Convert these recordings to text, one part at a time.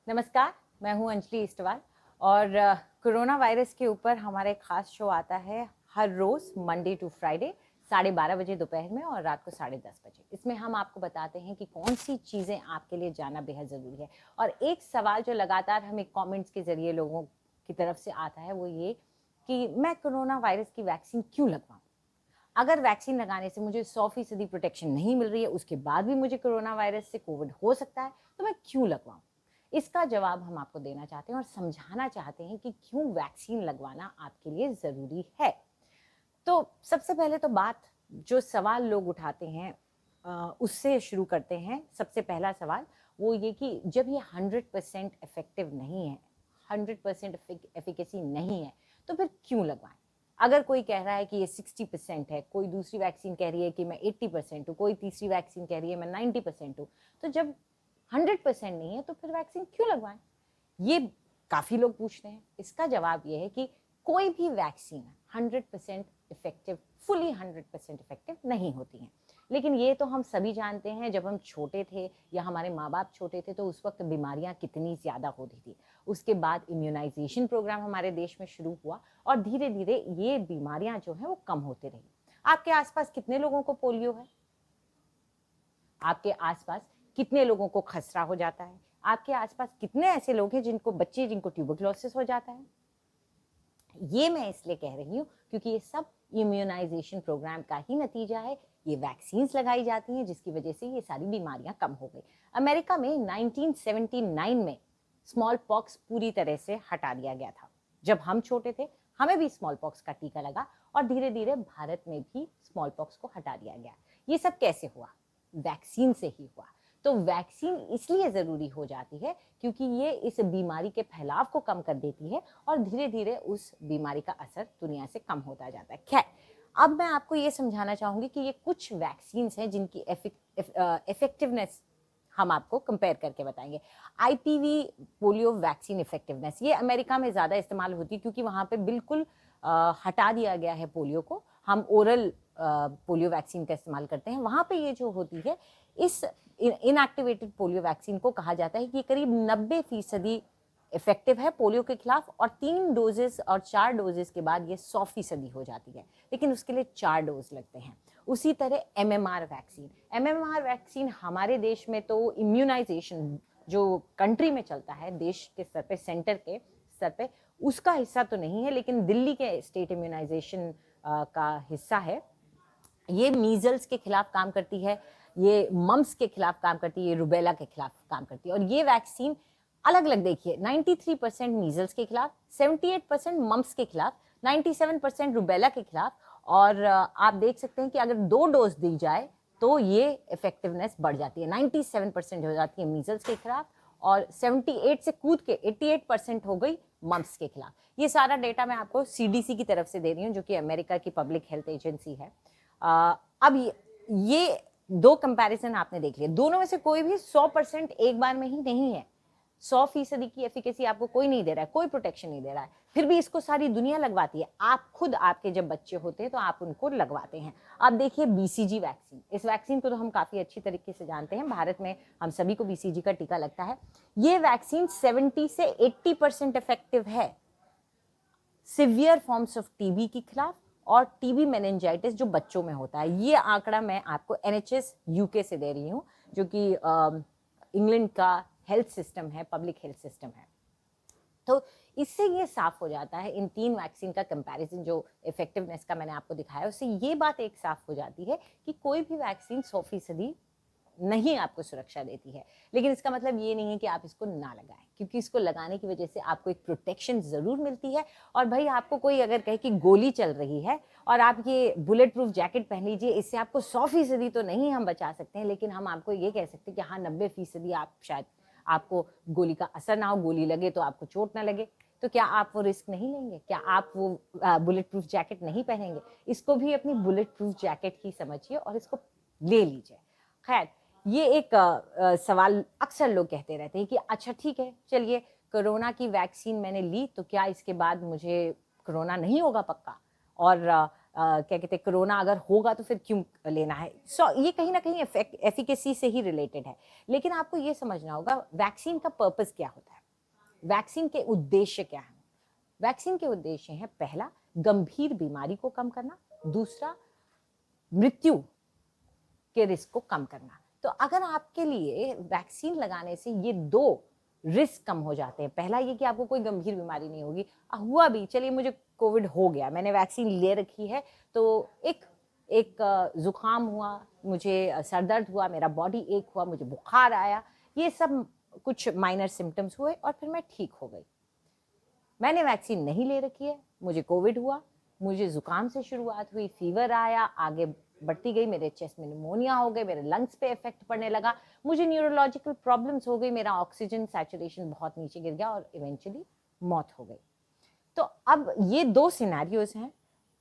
नमस्कार, मैं हूं अंजलि इस्टवाल और कोरोना वायरस के ऊपर हमारा एक खास शो आता है हर रोज मंडे टू फ्राइडे 12:30 बजे दोपहर में और रात को 10:30 बजे। इसमें हम आपको बताते हैं कि कौन सी चीज़ें आपके लिए जानना बेहद ज़रूरी है। और एक सवाल जो लगातार हमें कमेंट्स के ज़रिए लोगों की तरफ से आता है वो ये कि मैं कोरोना वायरस की वैक्सीन क्यों लगवाऊँ? अगर वैक्सीन लगाने से मुझे 100% प्रोटेक्शन नहीं मिल रही है, उसके बाद भी मुझे कोरोना वायरस से कोविड हो सकता है, तो मैं क्यों लगवाऊं? इसका जवाब हम आपको देना चाहते हैं और समझाना चाहते हैं कि क्यों वैक्सीन लगवाना आपके लिए ज़रूरी है। तो सबसे पहले तो बात जो सवाल लोग उठाते हैं उससे शुरू करते हैं। सबसे पहला सवाल वो ये कि जब ये 100% इफेक्टिव नहीं है, 100% एफिकेसी नहीं है, तो फिर क्यों लगवाएं? अगर कोई कह रहा है कि ये 60% है, कोई दूसरी वैक्सीन कह रही है कि मैं 80% हूँ, कोई तीसरी वैक्सीन कह रही है मैं 90% हूँ, तो जब 100% नहीं है तो फिर वैक्सीन क्यों लगवाएं? ये काफ़ी लोग पूछते हैं। इसका जवाब ये है कि कोई भी वैक्सीन 100% इफेक्टिव, फुली 100% इफेक्टिव नहीं होती हैं। लेकिन ये तो हम सभी जानते हैं, जब हम छोटे थे या हमारे माँ बाप छोटे थे तो उस वक्त बीमारियां कितनी ज़्यादा होती थी। उसके बाद इम्यूनाइजेशन प्रोग्राम हमारे देश में शुरू हुआ और धीरे धीरे ये बीमारियां जो हैं वो कम होते रही। आपके आसपास कितने लोगों को पोलियो है? आपके आसपास कितने लोगों को खसरा हो जाता है? आपके आसपास कितने ऐसे लोग हैं जिनको ट्यूबरक्लोसिस हो जाता है? ये मैं इसलिए कह रही हूँ क्योंकि ये सब इम्यूनाइजेशन प्रोग्राम का ही नतीजा है। ये वैक्सीन्स लगाई जाती हैं जिसकी वजह से ये सारी बीमारियां कम हो गई। अमेरिका में 1979 में स्मॉल पॉक्स पूरी तरह से हटा दिया गया था। जब हम छोटे थे हमें भी स्मॉल पॉक्स का टीका लगा और धीरे धीरे भारत में भी स्मॉल पॉक्स को हटा दिया गया। ये सब कैसे हुआ? वैक्सीन से ही हुआ। तो वैक्सीन इसलिए ज़रूरी हो जाती है क्योंकि ये इस बीमारी के फैलाव को कम कर देती है और धीरे धीरे उस बीमारी का असर दुनिया से कम होता जाता है। खैर, अब मैं आपको ये समझाना चाहूँगी कि ये कुछ वैक्सीन्स हैं जिनकी इफेक्टिवनेस हम आपको कंपेयर करके बताएंगे। आईपीवी पोलियो वैक्सीन इफेक्टिवनेस ये अमेरिका में ज़्यादा इस्तेमाल होती है क्योंकि वहाँ पे बिल्कुल हटा दिया गया है पोलियो को। हम ओरल पोलियो वैक्सीन का इस्तेमाल करते हैं। वहाँ पे ये जो होती है, इस इनएक्टिवेटेड पोलियो वैक्सीन को कहा जाता है कि करीब 90% इफेक्टिव है पोलियो के खिलाफ और 3 डोजेस और 4 डोजेस के बाद ये 100% हो जाती है, लेकिन उसके लिए 4 डोज लगते हैं। उसी तरह एमएमआर वैक्सीन हमारे देश में तो इम्यूनाइजेशन जो कंट्री में चलता है, देश के स्तर पे, सेंटर के स्तर पे, उसका हिस्सा तो नहीं है, लेकिन दिल्ली के स्टेट इम्यूनाइजेशन का हिस्सा है। ये मीजल्स के खिलाफ काम करती है, ये मम्स के खिलाफ काम करती है, ये रुबेला के खिलाफ काम करती है। और ये वैक्सीन अलग अलग देखिए, 93% मीजल्स के खिलाफ, 78% मम्स के खिलाफ, 97% रुबेला के खिलाफ। और आप देख सकते हैं कि अगर 2 डोज दी जाए तो ये इफेक्टिवनेस बढ़ जाती है, 97% हो जाती है मीजल्स के खिलाफ और 78 से कूद के 88% हो गई मम्स के खिलाफ। ये सारा डेटा मैं आपको सीडीसी की तरफ से दे रही हूँ, जो कि अमेरिका की पब्लिक हेल्थ एजेंसी है। अब ये 2 कंपैरिजन आपने देख लिया, दोनों में से कोई भी 100% एक बार में ही नहीं है। 100% की एफिकेसी आपको कोई नहीं दे रहा है, कोई प्रोटेक्शन नहीं दे रहा है, फिर भी इसको सारी दुनिया लगवाती है। आप खुद, आपके जब बच्चे होते हैं तो आप उनको लगवाते हैं। अब देखिए बीसीजी वैक्सीन, इस वैक्सीन को तो हम काफ़ी अच्छी तरीके से जानते हैं, भारत में हम सभी को बीसीजी का टीका लगता है। ये वैक्सीन 70 से 80% इफेक्टिव है सिवियर फॉर्म्स ऑफ टीबी के खिलाफ और टीबी मेनिंजाइटिस जो बच्चों में होता है। ये आंकड़ा मैं आपको एनएचएस यूके से दे रही हूँ, जो कि इंग्लैंड का हेल्थ सिस्टम है, पब्लिक हेल्थ सिस्टम है। तो इससे ये साफ हो जाता है, इन 3 वैक्सीन का कंपैरिजन जो इफेक्टिवनेस का मैंने आपको दिखाया, उससे ये बात एक साफ हो जाती है कि कोई भी वैक्सीन 100% नहीं आपको सुरक्षा देती है। लेकिन इसका मतलब ये नहीं है कि आप इसको ना लगाएं, क्योंकि इसको लगाने की वजह से आपको एक प्रोटेक्शन ज़रूर मिलती है। और भाई, आपको कोई अगर कहे कि गोली चल रही है और आप ये बुलेट प्रूफ जैकेट पहन लीजिए, इससे आपको 100% तो नहीं हम बचा सकते हैं, लेकिन हम आपको ये कह सकते हैं कि हाँ 90% आप शायद, आपको गोली का असर ना हो, गोली लगे तो आपको चोट ना लगे। तो क्या आप वो रिस्क नहीं लेंगे? क्या आप वो बुलेट प्रूफ जैकेट नहीं पहनेंगे? इसको भी अपनी बुलेट प्रूफ जैकेट ही समझिए और इसको ले लीजिए। खैर, ये एक सवाल अक्सर लोग कहते रहते हैं कि अच्छा ठीक है, चलिए कोरोना की वैक्सीन मैंने ली तो क्या इसके बाद मुझे कोरोना नहीं होगा पक्का? और क्या कहते हैं, कोरोना अगर होगा तो फिर क्यों लेना है? ये कहीं ना कहीं एफिकेसी से ही रिलेटेड है। लेकिन आपको ये समझना होगा वैक्सीन का पर्पस क्या होता है। वैक्सीन के उद्देश्य क्या हैं? वैक्सीन के उद्देश्य हैं, पहला गंभीर बीमारी को कम करना, दूसरा मृत्यु के रिस्क को कम करना। तो अगर आपके लिए वैक्सीन लगाने से ये दो रिस्क कम हो जाते हैं, पहला ये कि आपको कोई गंभीर बीमारी नहीं होगी, हुआ भी चलिए मुझे कोविड हो गया, मैंने वैक्सीन ले रखी है, तो एक जुकाम हुआ, मुझे सर दर्द हुआ, मेरा बॉडी एक हुआ, मुझे बुखार आया, ये सब कुछ माइनर सिम्टम्स हुए और फिर मैं ठीक हो गई। मैंने वैक्सीन नहीं ले रखी है, मुझे कोविड हुआ, मुझे जुकाम से शुरुआत हुई, फीवर आया, आगे बढ़ती गई, मेरे चेस्ट में निमोनिया हो गई, मेरे लंग्स पे इफेक्ट पड़ने लगा, मुझे न्यूरोलॉजिकल प्रॉब्लम्स हो गई, मेरा ऑक्सीजन सैचुरेशन बहुत नीचे गिर गया और इवेंचुअली मौत हो गई। तो अब ये दो सिनेरियोज हैं।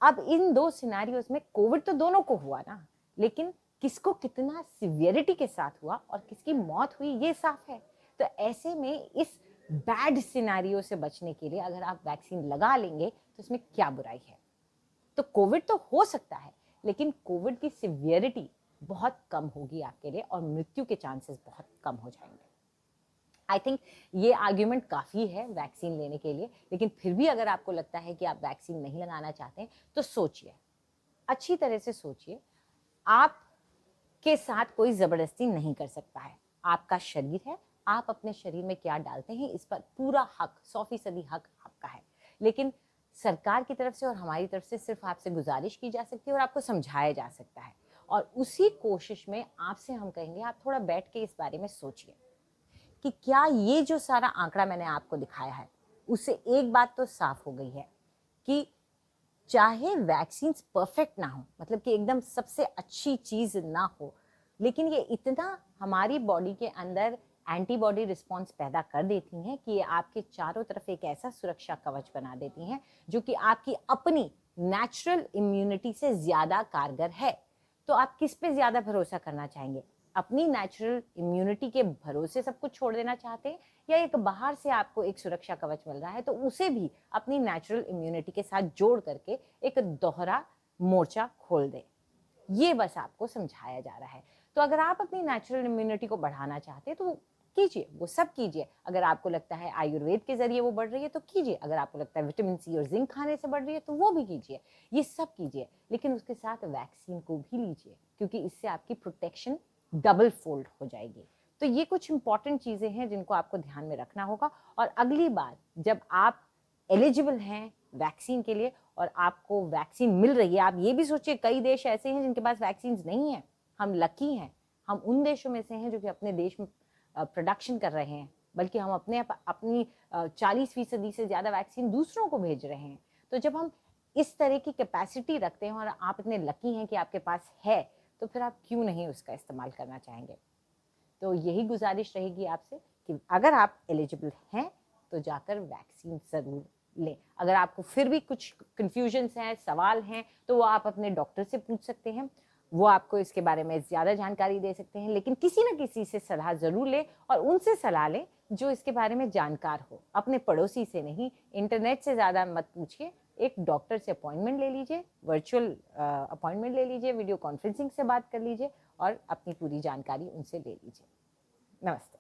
अब इन दो सिनेरियोज में कोविड तो दोनों को हुआ ना, लेकिन किसको कितना सिवियरिटी के साथ हुआ और किसकी मौत हुई ये साफ है। तो ऐसे में इस बैड सिनेरियो से बचने के लिए अगर आप वैक्सीन लगा लेंगे तो इसमें क्या बुराई है। तो कोविड तो हो सकता है, लेकिन कोविड की सिवियरिटी बहुत कम होगी आपके लिए और मृत्यु के चांसेस बहुत कम हो जाएंगे। आई थिंक ये आर्ग्यूमेंट काफ़ी है वैक्सीन लेने के लिए, लेकिन फिर भी अगर आपको लगता है कि आप वैक्सीन नहीं लगाना चाहते हैं तो सोचिए, अच्छी तरह से सोचिए। आपके साथ कोई ज़बरदस्ती नहीं कर सकता है, आपका शरीर है, आप अपने शरीर में क्या डालते हैं इस पर पूरा हक, 100% हक आपका है। लेकिन सरकार की तरफ से और हमारी तरफ से सिर्फ आपसे गुजारिश की जा सकती है और आपको समझाया जा सकता है, और उसी कोशिश में आपसे हम कहेंगे आप थोड़ा बैठ के इस बारे में सोचिए कि क्या ये जो सारा आंकड़ा मैंने आपको दिखाया है उससे एक बात तो साफ हो गई है कि चाहे वैक्सीन परफेक्ट ना हो, मतलब कि एकदम सबसे अच्छी चीज ना हो, लेकिन ये इतना हमारी बॉडी के अंदर एंटीबॉडी रिस्पॉन्स पैदा कर देती हैं कि ये आपके चारों तरफ एक ऐसा सुरक्षा कवच बना देती हैं जो कि आपकी अपनी नेचुरल इम्यूनिटी से ज्यादा कारगर है। तो आप किस पे ज्यादा भरोसा करना चाहेंगे? अपनी नेचुरल इम्यूनिटी के भरोसे सब कुछ छोड़ देना चाहते हैं, या एक बाहर से आपको एक सुरक्षा कवच मिल रहा है तो उसे भी अपनी नेचुरल इम्यूनिटी के साथ जोड़ करके एक दोहरा मोर्चा खोल दे? ये बस आपको समझाया जा रहा है। तो अगर आप अपनी नेचुरल इम्यूनिटी को बढ़ाना चाहते हैं तो कीजिए, वो सब कीजिए। अगर आपको लगता है आयुर्वेद के जरिए वो बढ़ रही है तो कीजिए, अगर आपको लगता है विटामिन सी और जिंक खाने से बढ़ रही है तो वो भी कीजिए, ये सब कीजिए। लेकिन उसके साथ वैक्सीन को भी लीजिए, क्योंकि इससे आपकी प्रोटेक्शन डबल फोल्ड हो जाएगी। तो ये कुछ इंपॉर्टेंट चीजें हैं जिनको आपको ध्यान में रखना होगा। और अगली बार जब आप एलिजिबल हैं वैक्सीन के लिए और आपको वैक्सीन मिल रही है, आप ये भी सोचिए कई देश ऐसे हैं जिनके पास वैक्सीन नहीं है। हम लकी हैं, हम उन देशों में से हैं जो कि अपने देश में प्रोडक्शन कर रहे हैं, बल्कि हम अपनी 40% से ज्यादा वैक्सीन दूसरों को भेज रहे हैं। तो जब हम इस तरह की कैपेसिटी रखते हैं और आप इतने लकी हैं कि आपके पास है, तो फिर आप क्यों नहीं उसका इस्तेमाल करना चाहेंगे? तो यही गुजारिश रहेगी आपसे कि अगर आप एलिजिबल हैं तो जाकर वैक्सीन जरूर लें। अगर आपको फिर भी कुछ कंफ्यूजन्स हैं, सवाल हैं, तो वो आप अपने डॉक्टर से पूछ सकते हैं, वो आपको इसके बारे में ज़्यादा जानकारी दे सकते हैं। लेकिन किसी न किसी से सलाह ज़रूर लें, और उनसे सलाह लें जो इसके बारे में जानकार हो, अपने पड़ोसी से नहीं। इंटरनेट से ज़्यादा मत पूछिए, एक डॉक्टर से अपॉइंटमेंट ले लीजिए, वर्चुअल अपॉइंटमेंट ले लीजिए, वीडियो कॉन्फ्रेंसिंग से बात कर लीजिए और अपनी पूरी जानकारी उनसे ले लीजिए। नमस्ते।